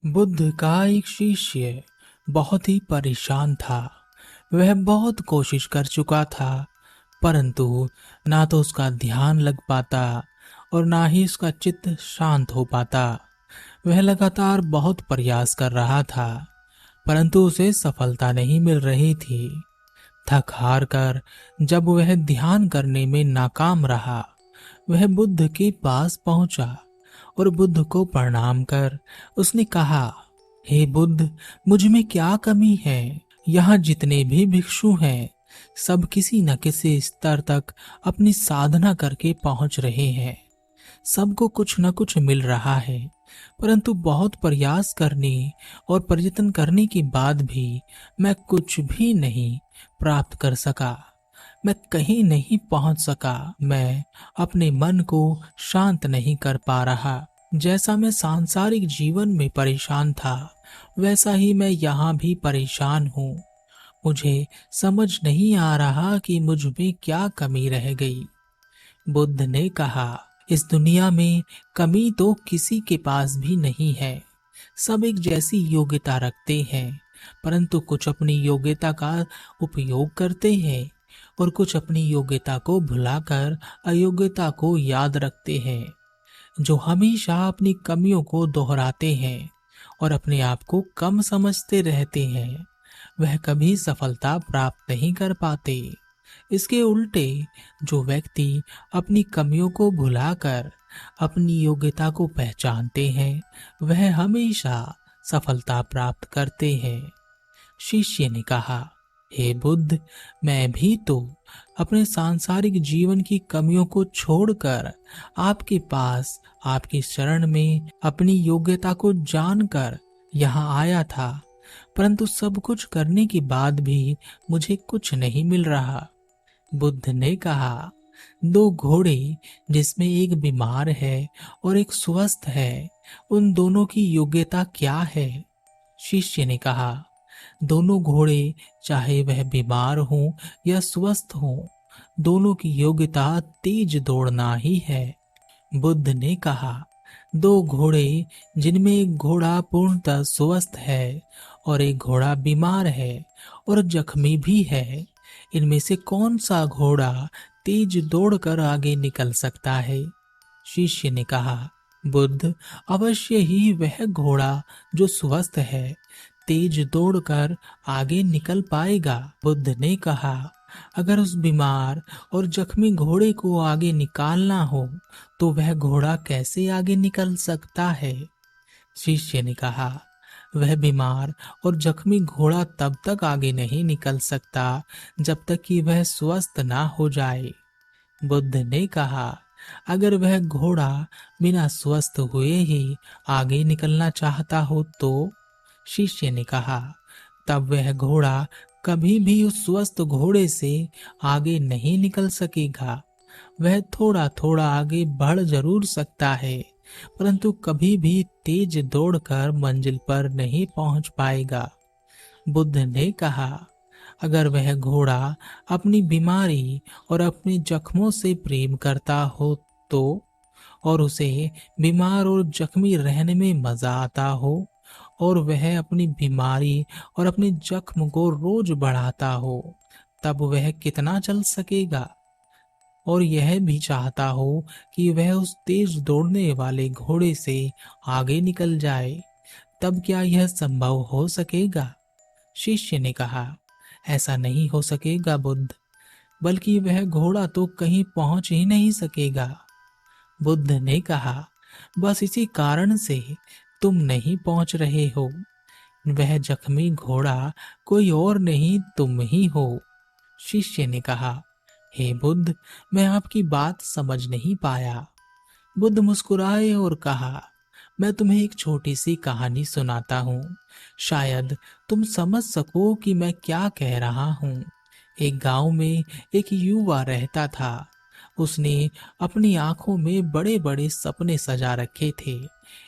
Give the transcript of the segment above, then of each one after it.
बुद्ध का एक शिष्य बहुत ही परेशान था। वह बहुत कोशिश कर चुका था, परंतु ना तो उसका ध्यान लग पाता और ना ही उसका चित्त शांत हो पाता। वह लगातार बहुत प्रयास कर रहा था, परंतु उसे सफलता नहीं मिल रही थी। थक हार कर जब वह ध्यान करने में नाकाम रहा, वह बुद्ध के पास पहुंचा और बुद्ध को प्रणाम कर उसने कहा, हे बुद्ध, मुझ में क्या कमी है? यहाँ जितने भी भिक्षु हैं, सब किसी न किसी स्तर तक अपनी साधना करके पहुंच रहे हैं। सबको कुछ न कुछ मिल रहा है, परंतु बहुत प्रयास करने और प्रयत्न करने के बाद भी मैं कुछ भी नहीं प्राप्त कर सका। मैं कहीं नहीं पहुंच सका। मैं अपने मन को शांत नहीं कर पा रहा। जैसा मैं सांसारिक जीवन में परेशान था, वैसा ही मैं यहाँ भी परेशान हूँ। मुझे समझ नहीं आ रहा कि मुझ में क्या कमी रह गई। बुद्ध ने कहा, इस दुनिया में कमी तो किसी के पास भी नहीं है। सब एक जैसी योग्यता रखते हैं, परंतु कुछ अपनी योग्यता का उपयोग करते हैं और कुछ अपनी योग्यता को भुलाकर अयोग्यता को याद रखते हैं। जो हमेशा अपनी कमियों को दोहराते हैं और अपने आप को कम समझते रहते हैं, वह कभी सफलता प्राप्त नहीं कर पाते। इसके उल्टे, जो व्यक्ति अपनी कमियों को भुलाकर अपनी योग्यता को पहचानते हैं, वह हमेशा सफलता प्राप्त करते हैं। शिष्य ने कहा, हे बुद्ध, मैं भी तो अपने सांसारिक जीवन की कमियों को छोड़कर आपके पास, आपकी शरण में अपनी योग्यता को जानकर यहाँ आया था, परंतु सब कुछ करने के बाद भी मुझे कुछ नहीं मिल रहा। बुद्ध ने कहा, दो घोड़े जिसमें एक बीमार है और एक स्वस्थ है, उन दोनों की योग्यता क्या है? शिष्य ने कहा, दोनों घोड़े, चाहे वह बीमार हो या स्वस्थ हो, दोनों की योग्यता तेज दौड़ना ही है। बुद्ध ने कहा, दो घोड़े जिनमें एक घोड़ा पूर्णतः स्वस्थ है और एक घोड़ा बीमार है और जख्मी भी है, इनमें से कौन सा घोड़ा तेज दौड़कर आगे निकल सकता है? शिष्य ने कहा, बुद्ध, अवश्य ही वह घोड़ा जो स्वस्थ है तेज दौड़कर आगे निकल पाएगा। बुद्ध ने कहा, अगर उस बीमार और जख्मी घोड़े को आगे निकालना हो, तो वह घोड़ा कैसे आगे निकल सकता है? शिष्य ने कहा, वह बीमार और जख्मी घोड़ा तब तक आगे नहीं निकल सकता जब तक कि वह स्वस्थ ना हो जाए। बुद्ध ने कहा, अगर वह घोड़ा बिना स्वस्थ हुए ही आगे निकलना चाहता हो तो? शिष्य ने कहा, तब वह घोड़ा कभी भी उस स्वस्थ घोड़े से आगे नहीं निकल सकेगा। वह थोड़ा थोड़ा आगे बढ़ जरूर सकता है, परंतु कभी भी तेज दौड़कर मंजिल पर नहीं पहुंच पाएगा। बुद्ध ने कहा, अगर वह घोड़ा अपनी बीमारी और अपने जख्मों से प्रेम करता हो तो, और उसे बीमार और जख्मी रहने में मजा आता हो, और वह अपनी बीमारी और अपने जख्म को रोज बढ़ाता हो, तब वह कितना चल सकेगा? और यह भी चाहता हो कि वह उस तेज दौड़ने वाले घोड़े से आगे निकल जाए, तब क्या यह संभव हो सकेगा? शिष्य ने कहा, ऐसा नहीं हो सकेगा बुद्ध, बल्कि वह घोड़ा तो कहीं पहुंच ही नहीं सकेगा। बुद्ध ने कहा, बस इसी कारण से तुम नहीं पहुंच रहे हो। वह जख्मी घोड़ा कोई और नहीं, तुम ही हो। शिष्य ने कहा, हे बुद्ध, मैं आपकी बात समझ नहीं पाया। बुद्ध मुस्कुराए और कहा, मैं तुम्हें एक छोटी सी कहानी सुनाता हूँ, शायद तुम समझ सको कि मैं क्या कह रहा हूँ। एक गांव में एक युवा रहता था। उसने अपनी आंखों में बड़े बड़े सपने सजा रखे थे।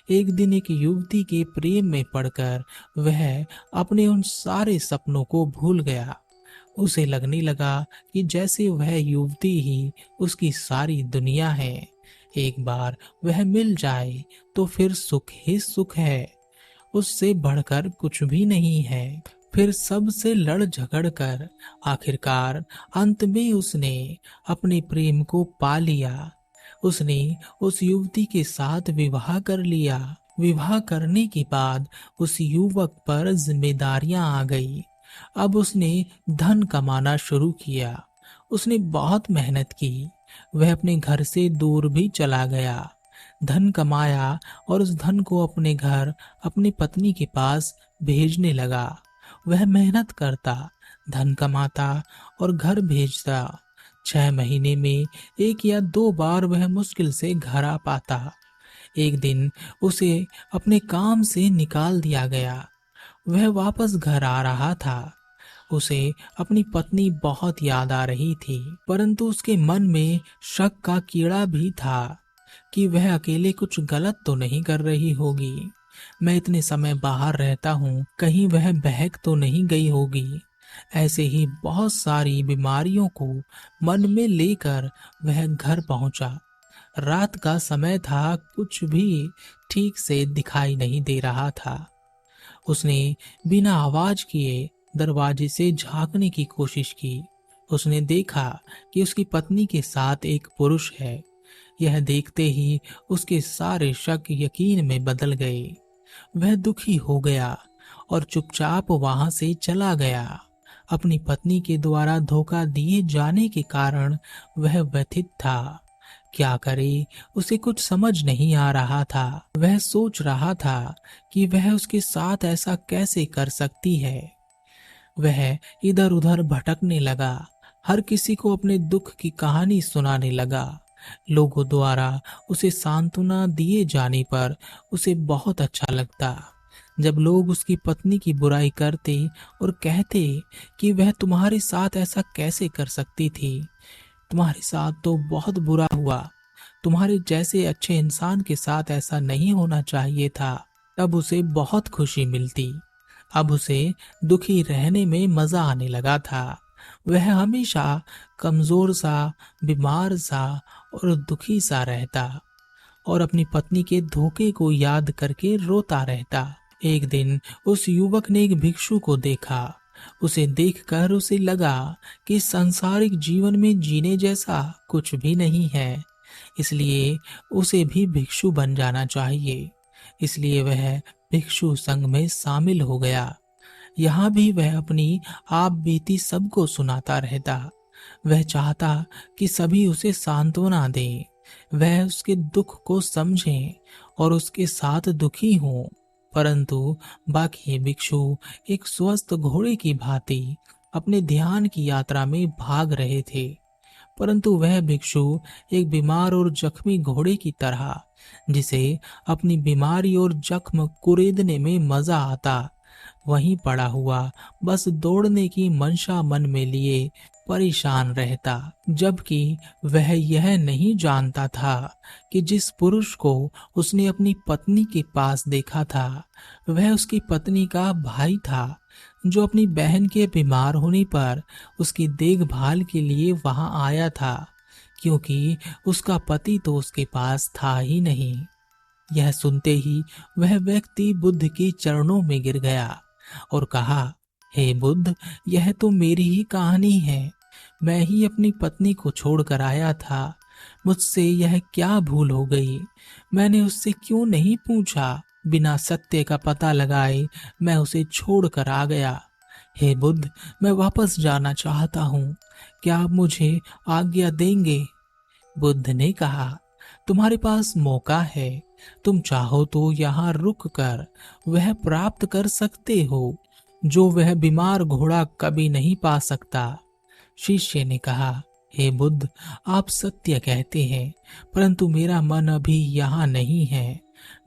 एक दिन एक युवती के प्रेम में पड़कर वह अपने उन सारे सपनों को भूल गया। उसे लगने लगा कि जैसे वह युवती ही उसकी सारी दुनिया है। एक बार वह मिल जाए तो फिर सुख ही सुख है। उससे बढ़कर कुछ भी नहीं है। फिर सबसे लड़ झगड़ कर आखिरकार अंत में उसने अपने प्रेम को पा लिया। उसने उस युवती के साथ विवाह कर लिया। विवाह करने के बाद उस युवक पर जिम्मेदारियां आ गई। अब उसने धन कमाना शुरू किया। उसने बहुत मेहनत की। वह अपने घर से दूर भी चला गया, धन कमाया और उस धन को अपने घर अपनी पत्नी के पास भेजने लगा। वह मेहनत करता, धन कमाता और घर भेजता। 6 महीने में 1 या 2 बार वह मुश्किल से घर आ पाता। एक दिन उसे अपने काम से निकाल दिया गया। वह वापस घर आ रहा था। उसे अपनी पत्नी बहुत याद आ रही थी, परंतु उसके मन में शक का कीड़ा भी था कि वह अकेले कुछ गलत तो नहीं कर रही होगी। मैं इतने समय बाहर रहता हूँ, कहीं वह बहक तो नहीं गई होगी। ऐसे ही बहुत सारी बीमारियों को मन में लेकर वह घर पहुंचा। रात का समय था, कुछ भी ठीक से दिखाई नहीं दे रहा था। उसने बिना आवाज किए दरवाजे से झांकने की कोशिश की। उसने देखा कि उसकी पत्नी के साथ एक पुरुष है। यह देखते ही उसके सारे शक यकीन में बदल गए। वह दुखी हो गया और चुपचाप वहां से चला गया। अपनी पत्नी के द्वारा धोखा दिए जाने के कारण वह व्यथित था। क्या करे, उसे कुछ समझ नहीं आ रहा था। वह सोच रहा था कि वह उसके साथ ऐसा कैसे कर सकती है। वह इधर उधर भटकने लगा, हर किसी को अपने दुख की कहानी सुनाने लगा। लोगों द्वारा उसे सांत्वना दिए जाने पर उसे बहुत अच्छा लगता। जब लोग उसकी पत्नी की बुराई करते और कहते कि वह तुम्हारे साथ ऐसा कैसे कर सकती थी, तुम्हारे साथ तो बहुत बुरा हुआ, तुम्हारे जैसे अच्छे इंसान के साथ ऐसा नहीं होना चाहिए था, तब उसे बहुत खुशी मिलती। अब उसे दुखी रहने में मजा आने लगा था। वह हमेशा कमजोर सा, बीमार सा और दुखी सा रहता और अपनी पत्नी के धोखे को याद करके रोता रहता। एक दिन उस युवक ने एक भिक्षु को देखा। उसे देखकर उसे लगा कि सांसारिक जीवन में जीने जैसा कुछ भी नहीं है, इसलिए उसे भी भिक्षु बन जाना चाहिए। इसलिए वह भिक्षु संघ में शामिल हो गया। यहाँ भी वह अपनी आप बीती सबको सुनाता रहता। वह चाहता कि सभी उसे सांत्वना दें, वह उसके दुख को समझें और उसके साथ दुखी हों। परंतु बाकी भिक्षु एक स्वस्थ घोड़े की भांति अपने ध्यान की यात्रा में भाग रहे थे, परंतु वह भिक्षु एक बीमार और जख्मी घोड़े की तरह, जिसे अपनी बीमारी और जख्म कुरेदने में मजा आता, वहीं पड़ा हुआ बस दौड़ने की मंशा मन में लिए परेशान रहता। जबकि वह यह नहीं जानता था कि जिस पुरुष को उसने अपनी पत्नी के पास देखा था, वह उसकी पत्नी का भाई था, जो अपनी बहन के बीमार होने पर उसकी देखभाल के लिए वहां आया था, क्योंकि उसका पति तो उसके पास था ही नहीं। यह सुनते ही वह व्यक्ति बुद्ध के चरणों में गिर गया और कहा, हे बुद्ध, यह तो मेरी ही कहानी है। मैं ही अपनी पत्नी को छोड़कर आया था। मुझसे यह क्या भूल हो गई? मैंने उससे क्यों नहीं पूछा? बिना सत्य का पता लगाए मैं उसे छोड़कर आ गया। हे बुद्ध, मैं वापस जाना चाहता हूँ। क्या आप मुझे आज्ञा देंगे? बुद्ध ने कहा, तुम्हारे पास मौका है। तुम चाहो तो यहाँ रुक कर वह प्राप्त कर सकते हो जो वह बीमार घोड़ा कभी नहीं पा सकता। शिष्य ने कहा, हे बुद्ध, आप सत्य कहते हैं, परंतु मेरा मन अभी यहाँ नहीं है।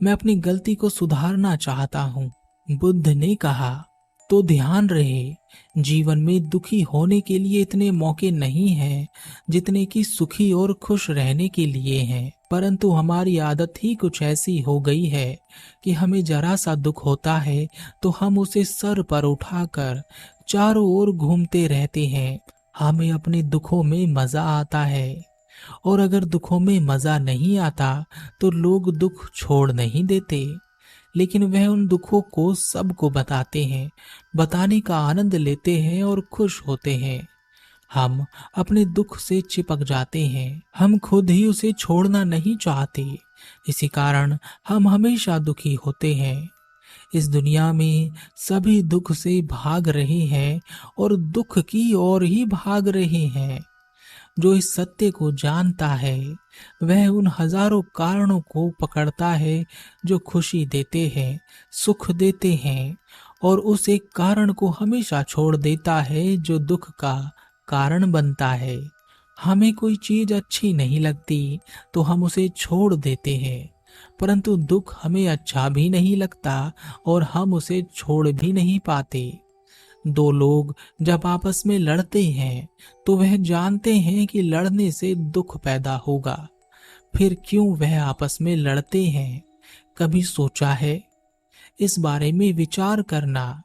मैं अपनी गलती को सुधारना चाहता हूँ। बुद्ध ने कहा, तो ध्यान रहे, जीवन में दुखी होने के लिए इतने मौके नहीं हैं जितने कि सुखी और खुश रहने के लिए हैं। परंतु हमारी आदत ही कुछ ऐसी हो गई है कि हमें जरा सा दुख होता है तो हम उसे सर पर उठाकर चारों ओर घूमते रहते हैं। हमें अपने दुखों में मजा आता है, और अगर दुखों में मजा नहीं आता तो लोग दुख छोड़ नहीं देते। लेकिन वह उन दुखों को सबको बताते हैं, बताने का आनंद लेते हैं और खुश होते हैं। हम अपने दुख से चिपक जाते हैं, हम खुद ही उसे छोड़ना नहीं चाहते। इसी कारण हम हमेशा दुखी होते हैं। इस दुनिया में सभी दुख से भाग रहे हैं और दुख की ओर ही भाग रहे हैं। जो इस सत्य को जानता है वह उन हजारों कारणों को पकड़ता है जो खुशी देते हैं, सुख देते हैं, और उस एक कारण को हमेशा छोड़ देता है जो दुख का कारण बनता है। हमें कोई चीज अच्छी नहीं लगती तो हम उसे छोड़ देते हैं, परंतु दुख हमें अच्छा भी नहीं लगता और हम उसे छोड़ भी नहीं पाते। दो लोग जब आपस में लड़ते हैं तो वह जानते हैं कि लड़ने से दुख पैदा होगा, फिर क्यों वह आपस में लड़ते हैं? कभी सोचा है? इस बारे में विचार करना।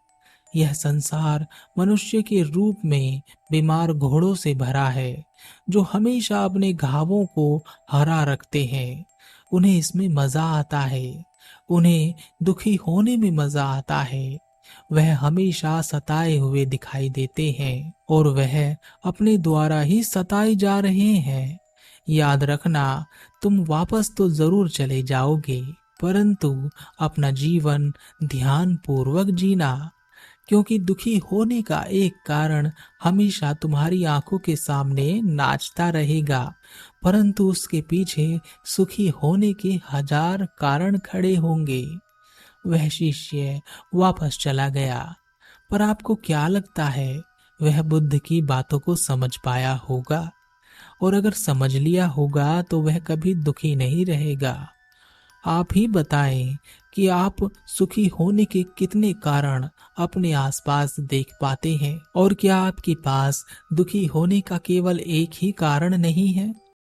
यह संसार मनुष्य के रूप में बीमार घोड़ों से भरा है जो हमेशा अपने घावों को हरा रखते हैं। उन्हें इसमें मजा आता है, उन्हें दुखी होने में मजा आता है। वह हमेशा सताए हुए दिखाई देते हैं और वह अपने द्वारा ही सताए जा रहे हैं। याद रखना, तुम वापस तो जरूर चले जाओगे, परंतु अपना जीवन ध्यान पूर्वक जीना, क्योंकि दुखी होने का एक कारण हमेशा तुम्हारी आंखों के सामने नाचता रहेगा, परंतु उसके पीछे सुखी होने के हजार कारण खड़े होंगे। वह शिष्य वापस चला गया, पर आपको क्या लगता है वह बुद्ध की बातों को समझ पाया होगा? और अगर समझ लिया होगा तो वह कभी दुखी नहीं रहेगा। आप ही बताएं कि आप सुखी होने के कितने कारण अपने आसपास देख पाते हैं, और क्या आपके पास दुखी होने का केवल एक ही कारण नहीं है?